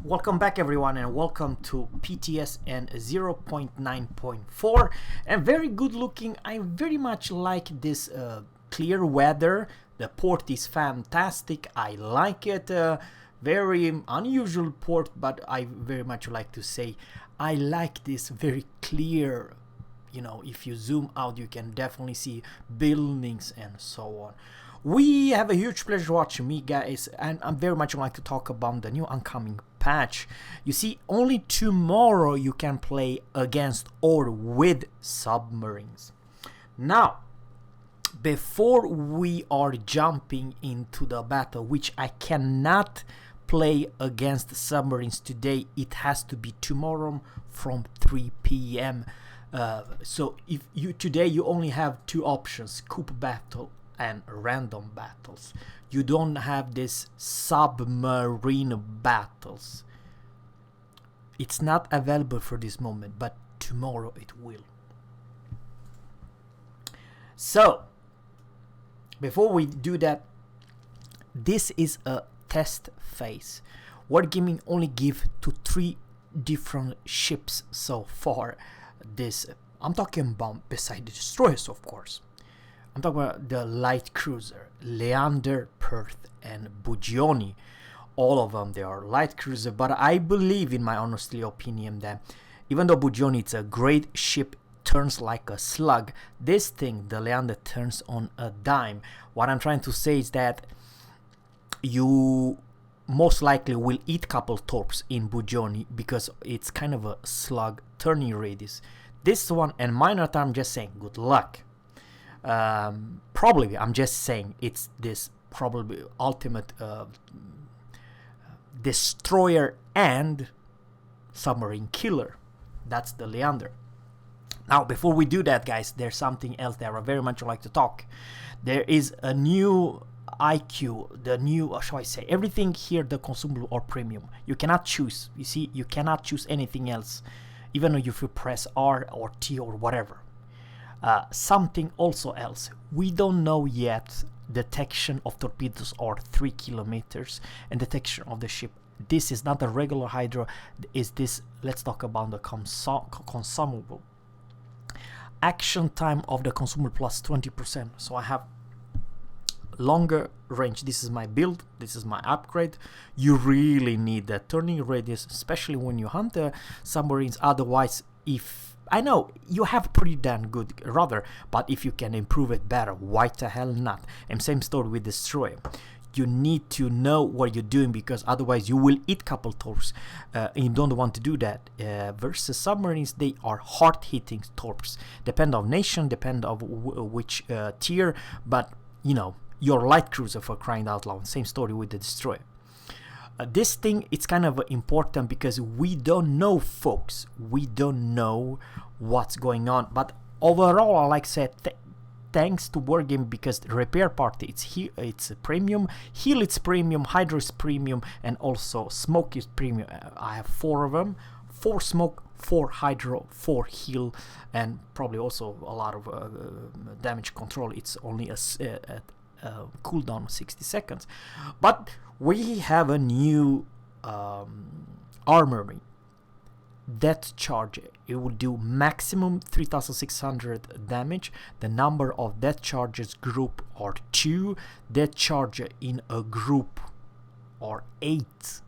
Welcome back everyone, and welcome to PTS and 0.9.4, and very good looking. I very much like this clear weather. The port is fantastic. I like it. Very unusual port, but I very much like to say I like this very clear. You know, if you zoom out, you can definitely see buildings and so on. We have a huge pleasure watching me, guys, and I'm very much like to talk about the new oncoming patch. You see, only tomorrow you can play against or with submarines. Now, before we are jumping into the battle, which I cannot play against submarines today, it has to be tomorrow from 3 p.m. So if you today you only have two options: coup battle and random battles. You don't have this submarine battles. It's not available for this moment, but tomorrow it will. So before we do that, this is a test phase. Wargaming only give to 3 different ships so far. This I'm talking about beside the destroyers, of course. I'm talking about the light cruiser, Leander, Perth, and Bugioni. All of them, they are light cruiser, but I believe, in my honestly opinion, that even though Bugioni is a great ship, turns like a slug, this thing, the Leander, turns on a dime. What I'm trying to say is that you most likely will eat couple torps in Bugioni because it's kind of a slug turning radius. This one and minor, I'm just saying good luck. Probably, I'm just saying it's this probably ultimate destroyer and submarine killer. That's the Leander. Now, before we do that, guys, there's something else that I very much like to talk. There is a new IQ, the new, shall I say, everything here, the consumable or premium. You cannot choose. You see, you cannot choose anything else, even if you press R or T or whatever. Something also else, we don't know yet. Detection of torpedoes are 3 kilometers, and detection of the ship. This is not a regular hydro. Is this? Let's talk about the consumable. Action time of the consumable plus 20%. So I have longer range. This is my build. This is my upgrade. You really need that turning radius, especially when you hunt the submarines. Otherwise, if I know you have pretty damn good rudder, but if you can improve it better, why the hell not? And same story with destroyer. You need to know what you're doing, because otherwise you will eat couple torps, and you don't want to do that. Versus submarines, they are hard-hitting torps. Depend on nation, depend on which tier, but you know, your light cruiser, for crying out loud. Same story with the destroyer. This thing, it's kind of important because we don't know, folks. We don't know what's going on. But overall, like I said, thanks to Wargame, because the repair party, it's a premium, heal it's premium, hydro is premium, and also smoke is premium. I have 4 of them: 4 smoke, 4 hydro, 4 heal, and probably also a lot of damage control. It's only a cooldown of 60 seconds. But we have a new armory. Death charge, it will do maximum 3600 damage. The number of death charges group are 2. Death charge in a group are 8.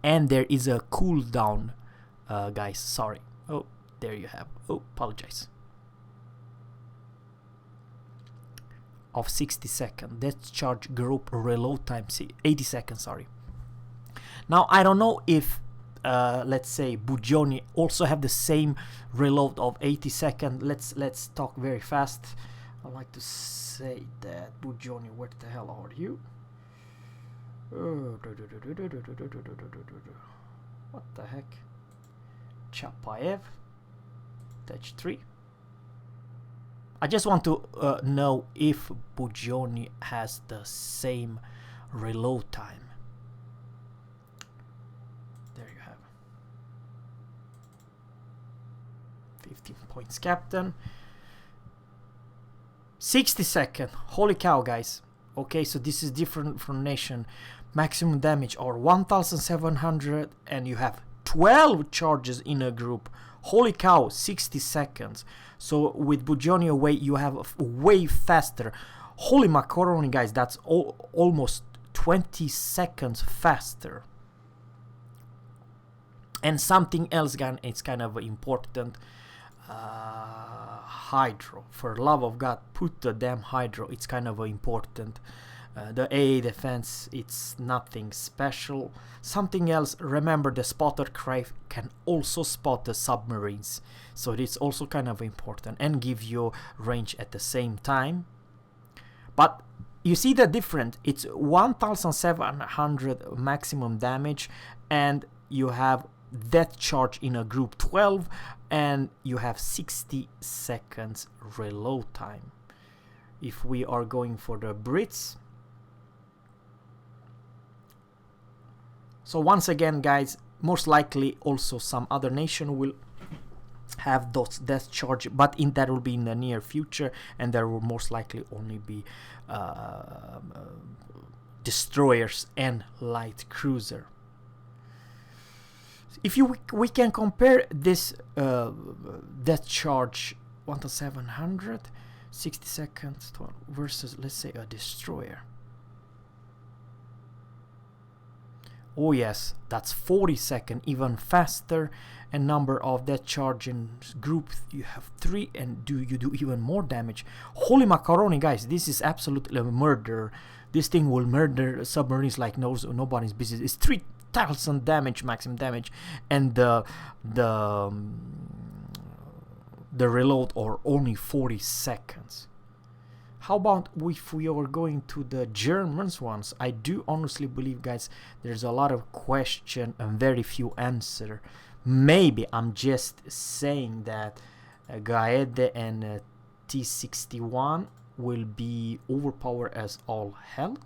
And there is a cooldown, guys, sorry. Oh, there you have. Oh, apologize. Of 60 seconds. Death charge group reload time 80 seconds, sorry. Now I don't know if let's say Bugioni also have the same reload of 80 seconds. Let's talk very fast. I like to say that Bugioni, where the hell are you? What the heck? Chapaev, Touch 3. I just want to know if Bugioni has the same reload time. There you have 15 points, captain. 60 seconds. Holy cow, guys. Okay, so this is different from nation. maximum damage are 1700, and you have 12 charges in a group. Holy cow, 60 seconds. So with Bugioni away, you have way faster. Holy macaroni, guys, that's almost 20 seconds faster. And something else, guys, it's kind of important. Hydro. For love of God, put the damn hydro. It's kind of important. The AA defense, it's nothing special. Something else, remember the spotter craft can also spot the submarines. So it's also kind of important and give you range at the same time. But you see the difference. It's 1700 maximum damage, and you have death charge in a group 12, and you have 60 seconds reload time. If we are going for the Brits, so once again, guys, most likely also some other nation will have those death charge, but that will be in the near future, and there will most likely only be destroyers and light cruiser. If we can compare this death charge 1700 60 seconds versus, let's say, a destroyer. Oh yes, that's 40 seconds, even faster. And number of death charge in group, you have 3, and you do even more damage. Holy macaroni, guys, this is absolutely a murder. This thing will murder submarines like nobody's business. It's 3000 damage, maximum damage, and the reload are only 40 seconds. How about if we are going to the Germans ones? I do honestly believe, guys, there's a lot of question and very few answer. Maybe I'm just saying that Gaede and T61 will be overpowered as all hell.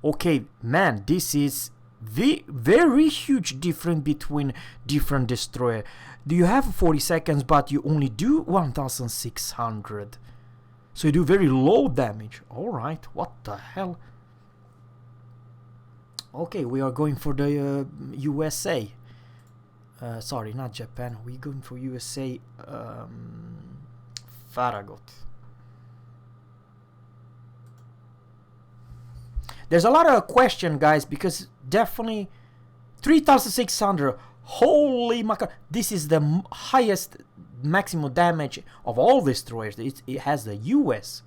Okay, man, this is the very huge difference between different destroyer. Do you have 40 seconds, but you only do 1600, so you do very low damage. All right, what the hell? Okay, we are going for the USA. Sorry, not Japan. We're going for USA. Farragut. There's a lot of question, guys, because definitely 3600. Holy macar! This is the highest maximum damage of all destroyers. It has the US.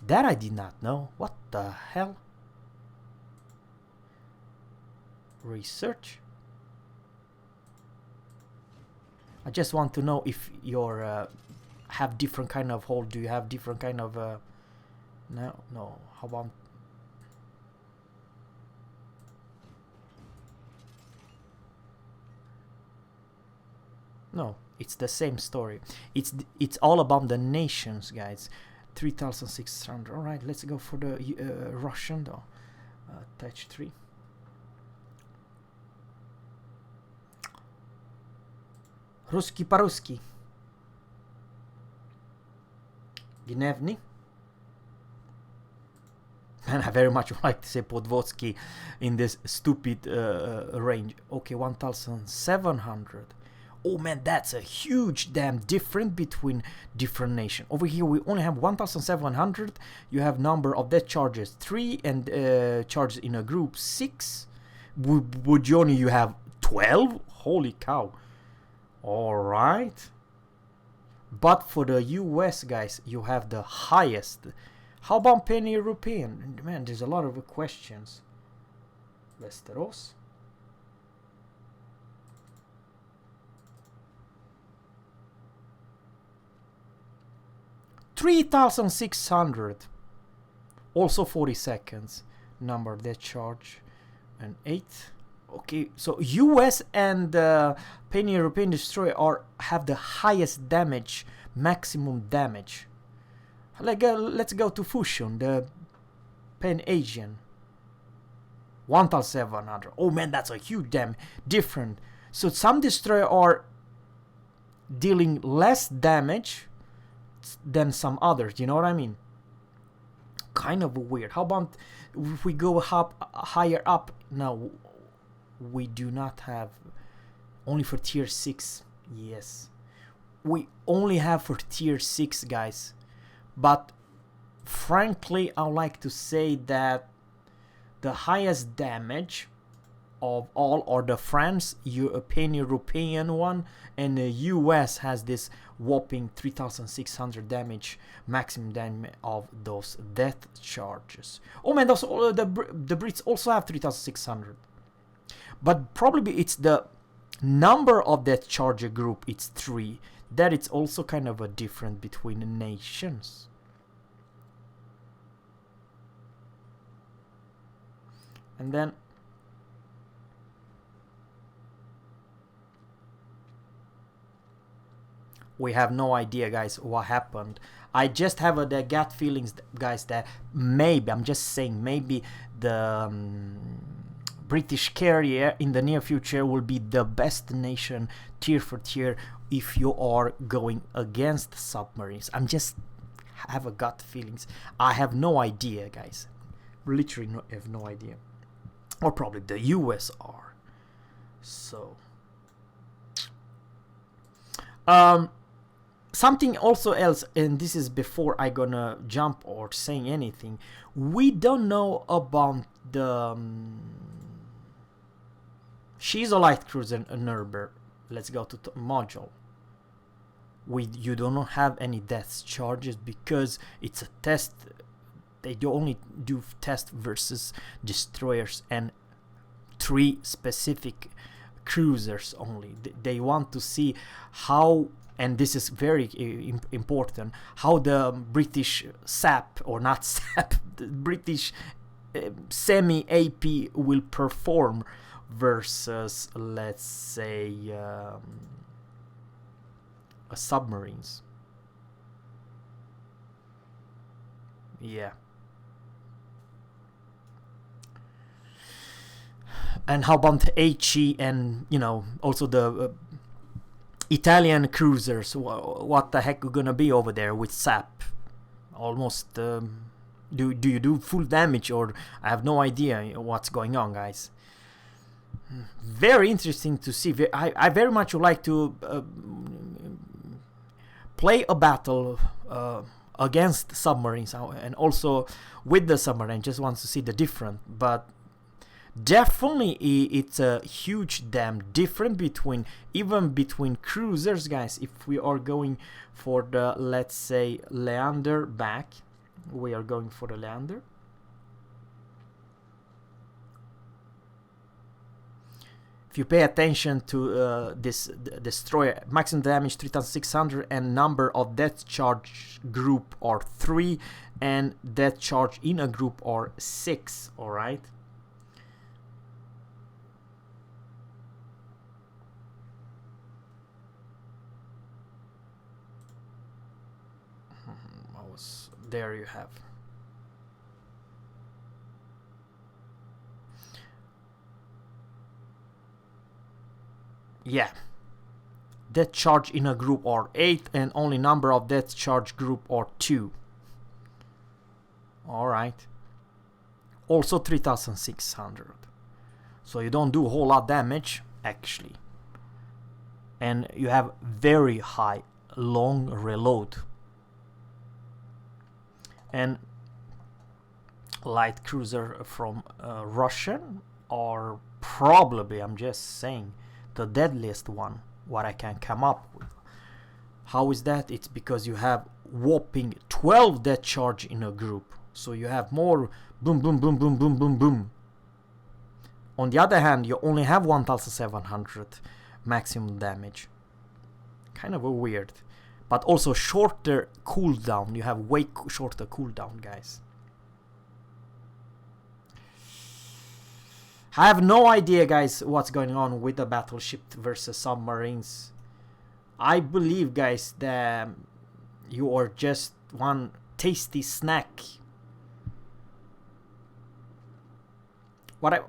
That I did not know. What the hell? Research. I just want to know if your have different kind of hull. Do you have different kind of no. How about no? It's the same story. It's all about the nations, guys. 3600. All right, let's go for the Russian though. Touch 3. Ruski по-русски. Gnevny. And I very much like to say Podvotsky in this stupid range. Okay, 1700. Oh man, that's a huge damn difference between different nations. Over here we only have 1700. You have number of death charges 3, and charges in a group 6. Bugioni, you have 12. Holy cow. Alright. But for the US, guys, you have the highest. How about pan-European? Man, there's a lot of questions. Westeros. $3,600. Also 40 seconds. Number death charge. And 8. Okay, so US and pan-European destroyer have the highest damage, maximum damage. Like let's go to Fusion, the Pan-Asian. 1700. Oh man, that's a huge damn different. So some destroyer are dealing less damage than some others. You know what I mean? kind of weird. How about if we go up higher up? Now we do not have only for tier 6. Yes, we only have for tier 6, guys. But frankly, I would like to say that the highest damage of all are the France European one, and the US has this whopping 3600 damage, maximum damage of those death charges. Oh man, those the Brits also have 3600, but probably it's the number of death charge group, it's 3. That it's also kind of a different between the nations. And then we have no idea, guys, what happened. I just have the gut feelings, guys, that maybe, I'm just saying, maybe the British carrier in the near future will be the best nation tier for tier if you are going against submarines. I'm just have a gut feelings. I have no idea, guys. Literally have no idea. Or probably the US are. So something also else, and this is before I gonna jump or saying anything, we don't know about the she's a light cruiser Nerber. Let's go to module. You don't have any death charges because it's a test. They do only do test versus destroyers and 3 specific cruisers only. They want to see how, and this is very important, how the British SAP, or not SAP, the British semi-AP will perform versus, let's say, submarines. Yeah. And how about HE and, you know, also the Italian cruisers? What the heck are gonna be over there with SAP? Almost, do you do full damage, or I have no idea what's going on, guys. Very interesting to see. I very much would like to play a battle against submarines, and also with the submarine. Just wants to see the difference, but definitely it's a huge damn difference between, even between cruisers, guys. If we are going for the, let's say, Leander back, we are going for the Leander. If you pay attention to this destroyer, maximum damage 3600 and number of death charge group are 3 and death charge in a group are 6, alright? There you have. Yeah, death charge in a group are 8 and only number of death charge group are 2. Alright. Also 3600. So you don't do a whole lot damage, actually. And you have very high long reload. And light cruiser from Russian are probably, I'm just saying, the deadliest one what I can come up with. How is that? It's because you have whopping 12 death charge in a group, so you have more boom boom boom boom boom boom boom. On the other hand, you only have 1700 maximum damage. Kind of a weird, but also shorter cooldown. You have way shorter cooldown, guys. I have no idea, guys, what's going on with the battleship versus submarines. I believe, guys, that you are just one tasty snack. I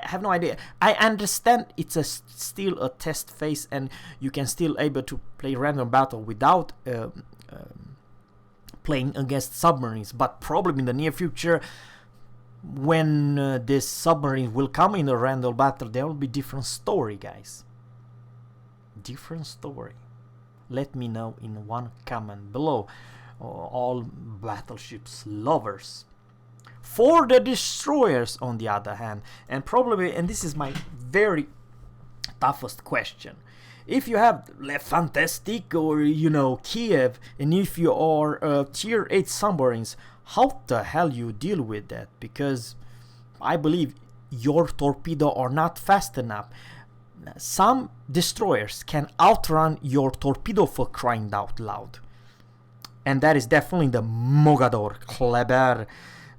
have no idea. I understand it's still a test phase, and you can still able to play random battle without playing against submarines. But probably in the near future, when this submarine will come in a random battle, there will be different story, guys. Different story. Let me know in one comment below, all battleships lovers. For the destroyers, on the other hand, and probably, and this is my very toughest question, if you have Le Fantastique or, you know, Kiev, and if you are tier 8 submarines, how the hell you deal with that? Because I believe your torpedo are not fast enough. Some destroyers can outrun your torpedo, for crying out loud. And that is definitely the Mogador, Kleber,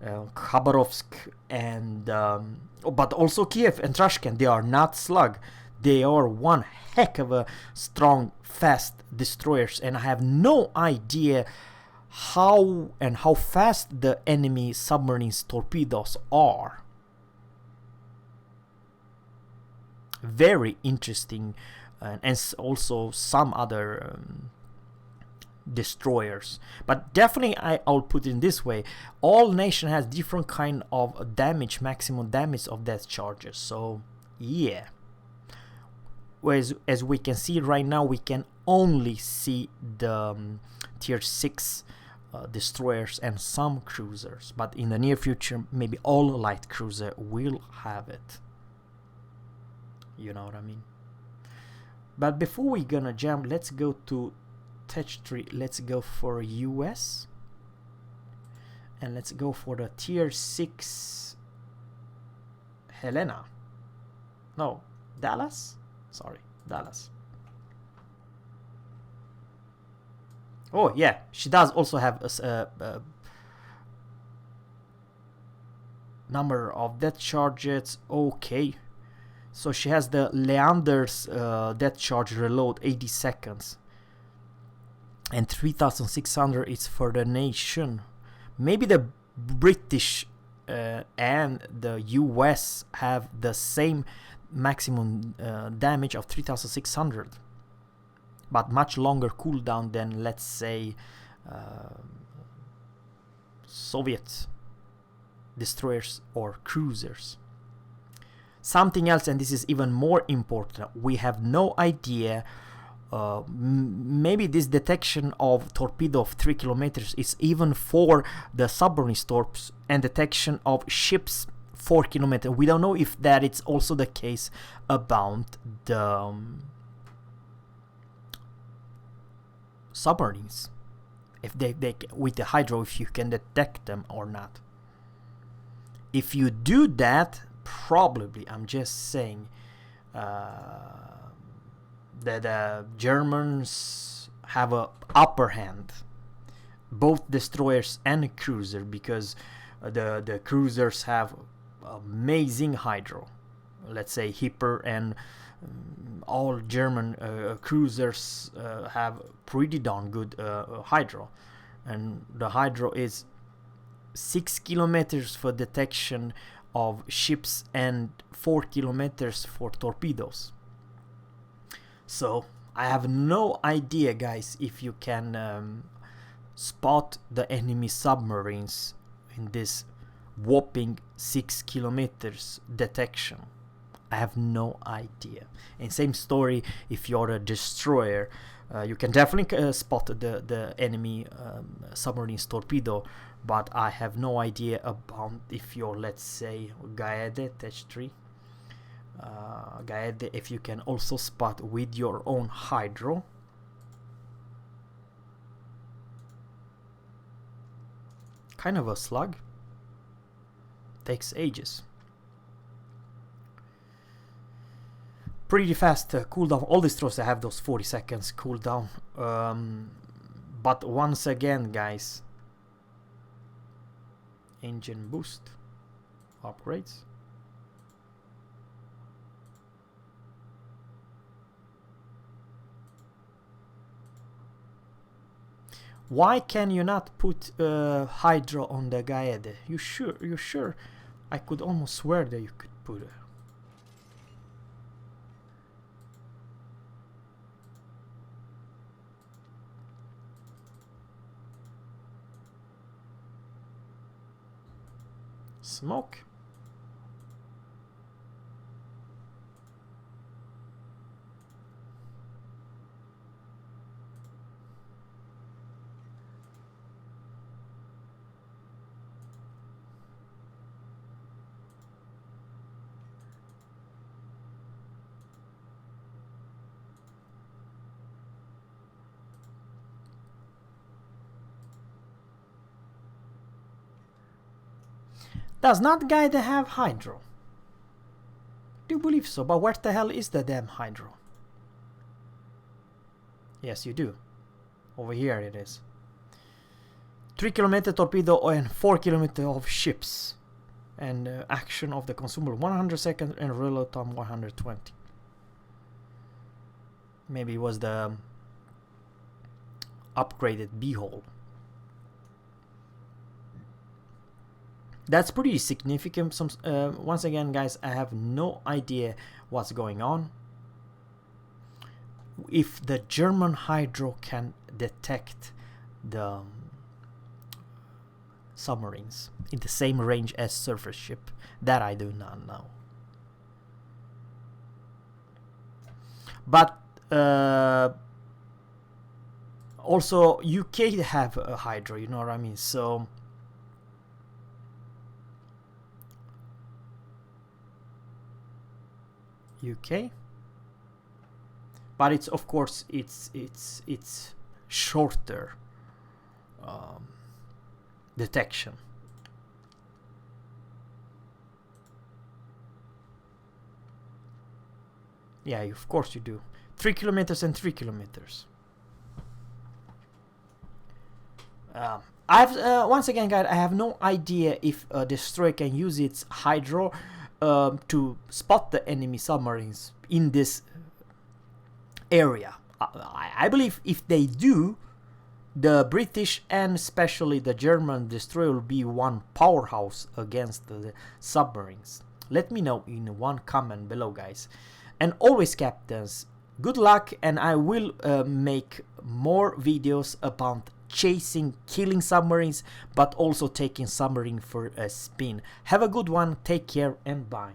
Khabarovsk, and but also Kiev and Trashkent. They are not slug. They are one heck of a strong, fast destroyers, and I have no idea how fast the enemy submarines torpedoes are. Very interesting, and also some other destroyers. But definitely I'll put it in this way: all nation has different kind of damage, maximum damage of death charges. So yeah. Whereas, as we can see right now, we can only see the tier 6 destroyers and some cruisers, but in the near future maybe all light cruiser will have it. You know what I mean? But before we gonna jump, let's go to Tech Tree. Let's go for US, and let's go for the tier 6 Helena. No, Dallas? Sorry, Dallas. Oh yeah, she does also have a number of death charges. Okay, so she has the Leander's death charge reload 80 seconds, and 3,600 is for the nation. Maybe the British and the US have the same maximum damage of 3,600, but much longer cooldown than, let's say, Soviet destroyers or cruisers. Something else, and this is even more important, we have no idea. Maybe this detection of torpedo of 3 kilometers is even for the submarine torps, and detection of ships 4 kilometers. We don't know if that is also the case about the submarines, if they with the hydro, if you can detect them or not. If you do that, probably, I'm just saying, the Germans have a upper hand, both destroyers and cruiser, because the cruisers have amazing hydro. Let's say Hipper and all German cruisers have pretty darn good hydro, and the hydro is 6 kilometers for detection of ships and 4 kilometers for torpedoes. So I have no idea, guys, if you can spot the enemy submarines in this whopping 6 kilometers detection. I have no idea. And same story if you're a destroyer. You can definitely spot the enemy submarine's torpedo, but I have no idea about if you're, let's say, Gaede, Tech 3. Gaede, if you can also spot with your own hydro. Kind of a slug. Takes ages. Pretty fast cooldown. All destroyers have those 40 seconds cooldown. But once again, guys, engine boost upgrades. Why can you not put hydro on the Gaede? You sure? You sure? I could almost swear that you could put it. Smoke. Does not Gaida have hydro? Do believe so, but where the hell is the damn hydro? Yes, you do. Over here it is. 3 km torpedo and 4 km of ships. And action of the consumable 100 seconds and reload time 120. Maybe it was the upgraded beehole. That's pretty significant. Once again, guys, I have no idea what's going on. If the German hydro can detect the submarines in the same range as surface ship, that I do not know. But also UK have a hydro, you know what I mean? So UK, but it's of course it's shorter detection. Yeah, of course you do. 3 kilometers and 3 kilometers. Once again, guys, I have no idea if a destroyer can use its hydro to spot the enemy submarines in this area. I believe if they do, the British and especially the German destroyer will be one powerhouse against the submarines. Let me know in one comment below, guys. And always, captains, good luck, and I will make more videos about chasing, killing submarines, but also taking submarine for a spin. Have a good one, take care, and bye.